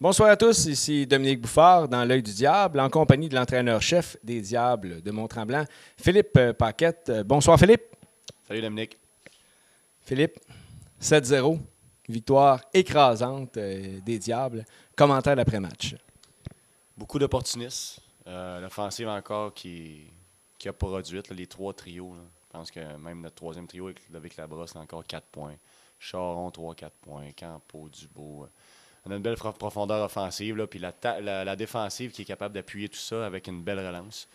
Bonsoir à tous, ici Dominique Bouffard dans l'œil du diable, en compagnie de l'entraîneur-chef des Diables de Mont-Tremblant, Philippe Paquette. Bonsoir Philippe. Salut Dominique. Philippe, 7-0, victoire écrasante des Diables. Commentaire d'après-match. Beaucoup d'opportunistes. L'offensive encore qui a produit les trois trios. Là. Je pense que même notre troisième trio avec la brosse, c'est encore 4 points. Charon, 3-4 points. Campo, Dubois. On a une belle profondeur offensive, là, puis la défensive qui est capable d'appuyer tout ça avec une belle relance.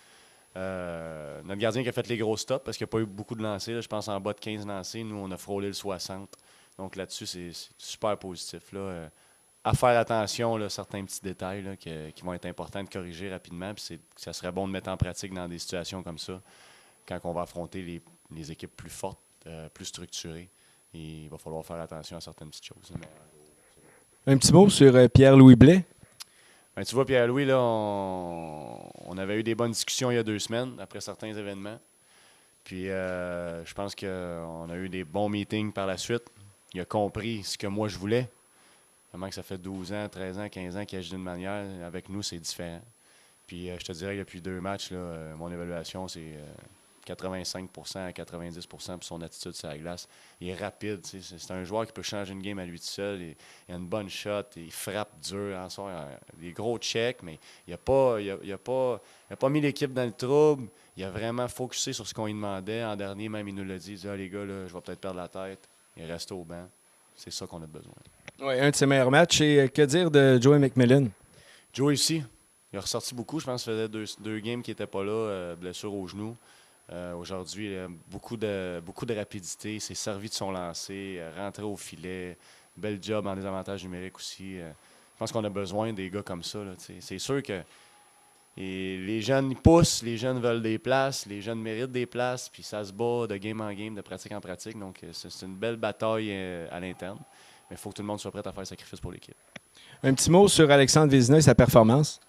Notre gardien qui a fait les gros stops parce qu'il n'y a pas eu beaucoup de lancers. Là, je pense en bas de 15 lancers. Nous, on a frôlé le 60. Donc là-dessus, c'est super positif. Là. À faire attention, là, certains petits détails là, qui vont être importants de corriger rapidement. Puis ça serait bon de mettre en pratique dans des situations comme ça quand on va affronter les équipes plus fortes, plus structurées. Et il va falloir faire attention à certaines petites choses. Mais, un petit mot sur Pierre-Louis Blais. ben, tu vois, Pierre-Louis, là, on avait eu des bonnes discussions il y a 2 semaines après certains événements. Puis je pense qu'on a eu des bons meetings par la suite. Il a compris ce que moi je voulais. Vraiment que ça fait 12 ans, 13 ans, 15 ans qu'il agit d'une manière. Avec nous, c'est différent. Puis je te dirais que depuis 2 matchs, là, mon évaluation, c'est 85% à 90% pour son attitude sur la glace. Il est rapide. C'est un joueur qui peut changer une game à lui tout seul. Il a une bonne shot. Il frappe dur. En soi, des gros checks, mais il n'a pas mis l'équipe dans le trouble. Il a vraiment focusé sur ce qu'on lui demandait. En dernier, même, il nous l'a dit. Il dit, les gars, là, je vais peut-être perdre la tête. Il est resté au banc. C'est ça qu'on a besoin. Oui, un de ses meilleurs matchs. Et que dire de Joey McMillan? Joey aussi. Il a ressorti beaucoup. Je pense que ça faisait 2 games qui n'étaient pas là. Blessure au genou. Aujourd'hui, beaucoup de rapidité. Il s'est servi de son lancer. Rentré au filet. Bel job en désavantage numérique aussi. Je pense qu'on a besoin des gars comme ça. Là, c'est sûr que les jeunes ils poussent. Les jeunes veulent des places. Les jeunes méritent des places. Puis ça se bat de game en game, de pratique en pratique. Donc, c'est une belle bataille à l'interne. Mais il faut que tout le monde soit prêt à faire le sacrifice pour l'équipe. Un petit mot sur Alexandre Vézina et sa performance.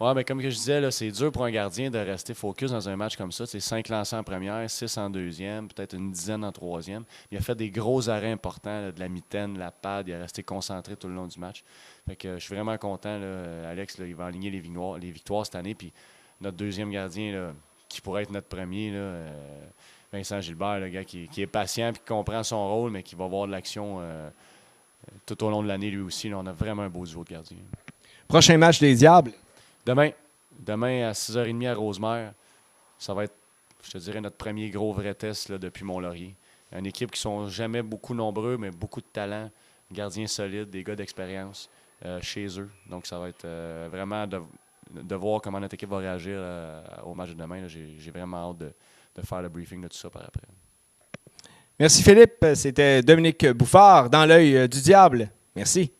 Oui, mais comme je disais, là, c'est dur pour un gardien de rester focus dans un match comme ça. C'est 5 lancers en première, 6 en deuxième, peut-être une dizaine en troisième. Il a fait des gros arrêts importants, là, de la mitaine, la pad. Il a resté concentré tout le long du match. Fait que, je suis vraiment content. Là, Alex, là, il va aligner les victoires cette année. Puis notre deuxième gardien, là, qui pourrait être notre premier, là, Vincent Gilbert, le gars qui est patient et qui comprend son rôle, mais qui va avoir de l'action tout au long de l'année lui aussi. Là, on a vraiment un beau duo de gardiens. Prochain match des Diables. Demain à 6h30 à Rosemère, ça va être, je te dirais, notre premier gros vrai test là, depuis Mont-Laurier. Une équipe qui sont jamais beaucoup nombreux, mais beaucoup de talent, gardiens solides, des gars d'expérience chez eux. Donc, ça va être vraiment de voir comment notre équipe va réagir au match de demain. Là. J'ai vraiment hâte de faire le briefing de tout ça par après. Merci Philippe. C'était Dominique Bouffard dans l'œil du diable. Merci.